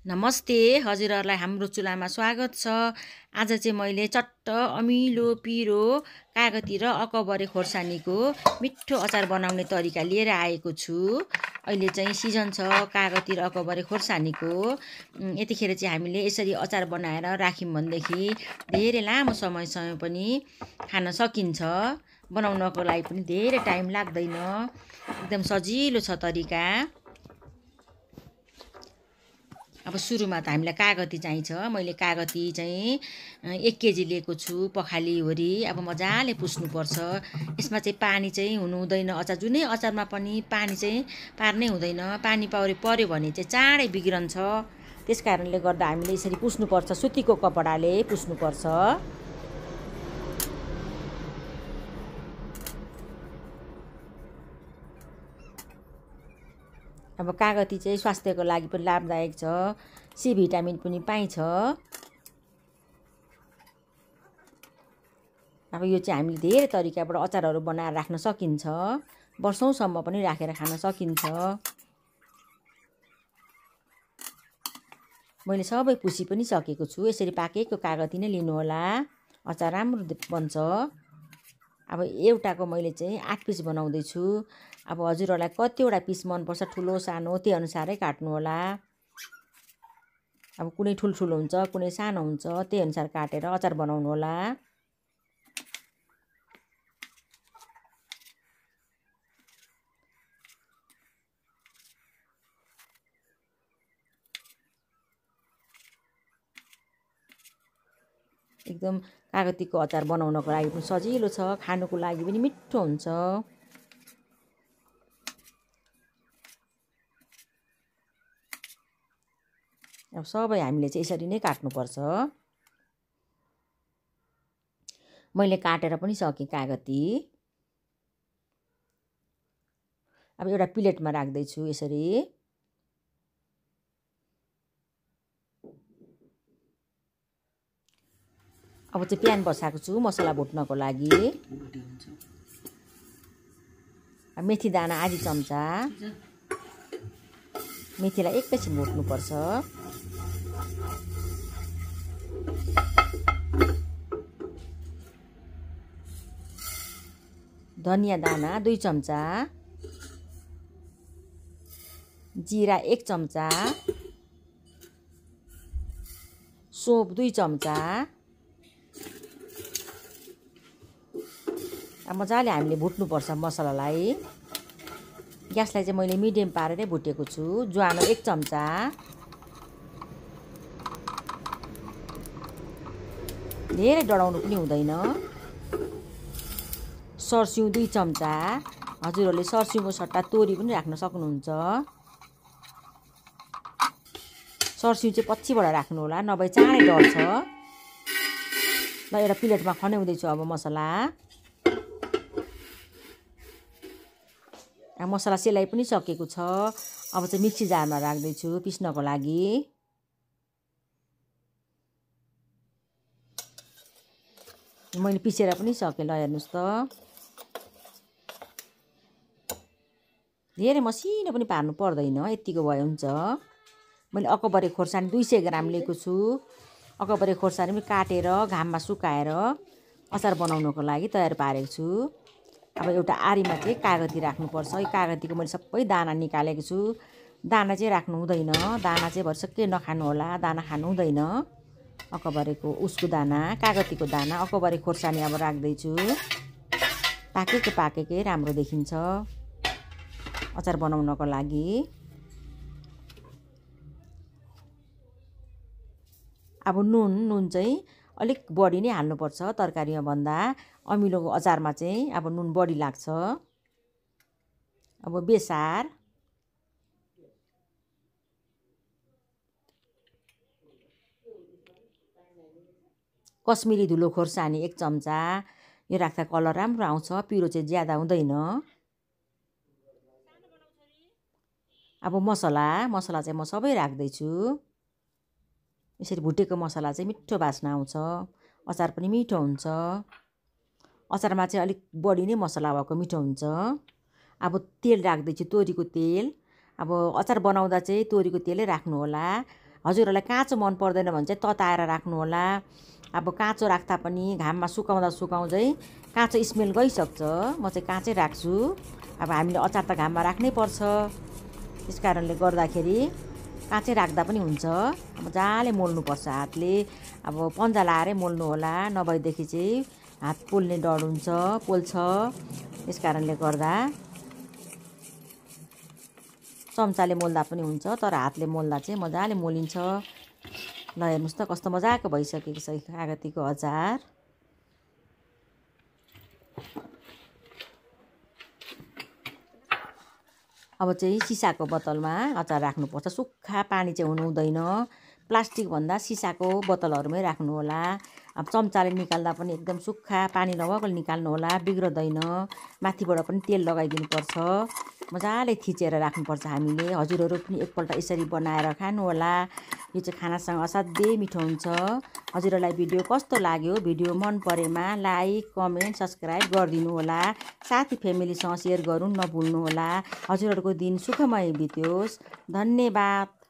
नमस्ते हजुरहरूलाई हाम्रो चुल्हामा स्वागत छ। आज चाहिँ मैले चट्ट अमिलो पिरो कागती र अकबरे खोर्सानीको मिठो अचार बनाउने तरिका लिएर आएको छु। अहिले चाहिँ सिजन छ कागती र अकबरे खोर्सानीको। यतिखेर चाहिँ हामीले यसरी अचार बनाएर राख्यौँ भनेदेखि धेरै लामो समयसम्म पनि खान सकिन्छ। बनाउनको लागि पनि धेरै टाइम लाग्दैन, एकदम सजिलो छ तरिका। अब सुरुमा त हामीलाई कागती चाहिन्छ। मैले कागती चाहिँ 1 केजी लिएको छु, पखालीवरी। अब मजाले पुस्नुपर्छ। यसमा चाहिँ पानी चाहिँ हुनु हुँदैन। अचार जुनै अचारमा पनि पानी चाहिँ पार्नै हुँदैन। पानी पर्यो भने चाहिँ चाँडै बिग्रन्छ। त्यस कारणले गर्दा हामीले यसरी पुस्नुपर्छ, सुतीको कपडाले पुस्नुपर्छ। अब कागती चाहिँ स्वास्थ्यको लागि पनि लाभदायक छ, सी भिटामिन पनि पाइन्छ। अब यो चाहिँ हामीले धेरै तरिकाबाट अचारहरू बनाएर राख्न सकिन्छ, वर्षौँसम्म पनि राखेर खान सकिन्छ। मैले सबै पुसी पनि सकेको छु। यसरी पाकेको कागती नै लिनुहोला, अचार राम्रो बन्छ। अब एउटाको मैले चाहिँ 8 पिस बनाउँदैछु। अब हजुरहरूलाई कतिवटा पिस मनपर्छ, ठुलो सानो, त्यही अनुसारै काट्नु होला। अब कुनै ठुल्ठुलो हुन्छ, कुनै सानो हुन्छ, त्यही अनुसार काटेर अचार बनाउनु होला। एकदम कागतीको अचार बनाउनको लागि पनि सजिलो छ, खानुको लागि पनि मिठो हुन्छ। अब सबै हामीले चाहिँ यसरी नै काट्नुपर्छ। मैले काटेर पनि सकेँ कागती। अब एउटा प्लेटमा राख्दैछु यसरी। अब चाहिँ प्यान बसाएको छु मसला भुट्नको लागि। मेथी दाना आधी चम्चा, मेथीलाई एकैछिन भुट्नुपर्छ। धनियाँ दाना 2 चम्चा, जिरा 1 चम्चा, सौंफ 2 चम्चा। अब मजाले हामीले भुट्नुपर्छ मसलालाई। ग्यासलाई चाहिँ मैले मिडियम पारेरै भुटेको छु। ज्वानो 1 चम्चा, धेरै डढाउनु पनि हुँदैन। सर्स्युँ 2 चम्चा, हजुरहरूले सर्स्युँको सट्टा तोरी पनि राख्न सक्नुहुन्छ। सर्स्युँ चाहिँ पछिबाट राख्नु होला, नभए चाँडै डढ्छ। ल एउटा प्लेटमा खन्याउँदैछु अब मसला। मसला सेलाइ पनि सकेको छ। अब चाहिँ मिक्सी जारमा राख्दैछु पिस्नको लागि। मैले पिसेर पनि सकेँ। ल हेर्नुहोस् त, धेरै मसिनो पनि पार्नु पर्दैन, यतिको भयो हुन्छ। मैले अकबरे खोर्सानी 200 ग्राम लिएको छु। अकबरे खोर्सानी पनि काटेर घाममा सुकाएर अचार बनाउनको लागि तयार पारेको छु। अब एउटा आरीमा चाहिँ कागती राख्नुपर्छ। यो कागतीको मैले सबै दाना निकालेको छु। दाना चाहिँ राख्नु हुँदैन, दाना चाहिँ भरसक्कै नखानु होला, दाना खानु हुँदैन। अकबरेको उसको दाना, कागतीको दाना, अकबरे खोर्सानी अब राख्दैछु। पाकेकै राम्रो देखिन्छ अचार बनाउनको लागि। अब नुन चाहिँ अलिक बढी नै हाल्नुपर्छ तरकारीमा भन्दा। अमिलो अचारमा चाहिँ अब नुन बढी लाग्छ। अब बेसार, कश्मिरी धुलो खोर्सानी 1 चम्चा। यो राख्दा कलर राम्रो आउँछ, पिरो चाहिँ ज्यादा हुँदैन। अब मसला चाहिँ म सबै राख्दैछु। यसरी भुटेको मसला चाहिँ मिठो बास्ना आउँछ, अचार पनि मिठो हुन्छ। अचारमा चाहिँ अलिक बढी नै मसला भएको मिठो हुन्छ। अब तेल राख्दैछु, तोरीको तेल। अब अचार बनाउँदा चाहिँ तोरीको तेलै राख्नु होला। हजुरहरूलाई काँचो मन पर्दैन भने चाहिँ तताएर राख्नुहोला। अब काँचो राख्दा पनि घाममा सुकाउँदै काँचो स्मेल गइसक्छ। म चाहिँ काँचै राख्छु। अब हामीले अचार त घाममा राख्नै पर्छ, त्यस कारणले गर्दाखेरि काँचै राख्दा पनि हुन्छ। मजाले मोल्नुपर्छ हातले, अब पन्जा लाएरै मोल्नु होला, नभएदेखि चाहिँ हात पोल्ने डर हुन्छ, पोल्छ। त्यस कारणले गर्दा चम्चाले मोल्दा पनि हुन्छ, तर हातले मोल्दा चाहिँ मजाले मोलिन्छ। ल हेर्नुहोस् त कस्तो मजाको भइसकेको छ कागतीको अचार। अब चाहिँ सिसाको बोतलमा अचार राख्नुपर्छ। सुक्खा पानी चाहिँ हुनु हुँदैन। प्लास्टिकभन्दा सिसाको बोतलहरूमै राख्नु होला। अब चम्चाले निकाल्दा पनि एकदम सुक्खा पानी नभएकोले निकाल्नु होला, बिग्रदैन। माथिबाट पनि तेल लगाइदिनुपर्छ। मजाले थिचेर राख्नुपर्छ हामीले। हजुरहरू पनि एकपल्ट यसरी बनाएर खानुहोला। यो चाहिँ खानासँग असाध्यै मिठो हुन्छ। हजुरहरूलाई भिडियो कस्तो लाग्यो? भिडियो मन परेमा लाइक, कमेन्ट, सब्सक्राइब गरिदिनु होला। साथी फ्यामिलीसँग सेयर गर्नु नभुल्नुहोला। हजुरहरूको दिन सुखमय बित्योस्। धन्यवाद।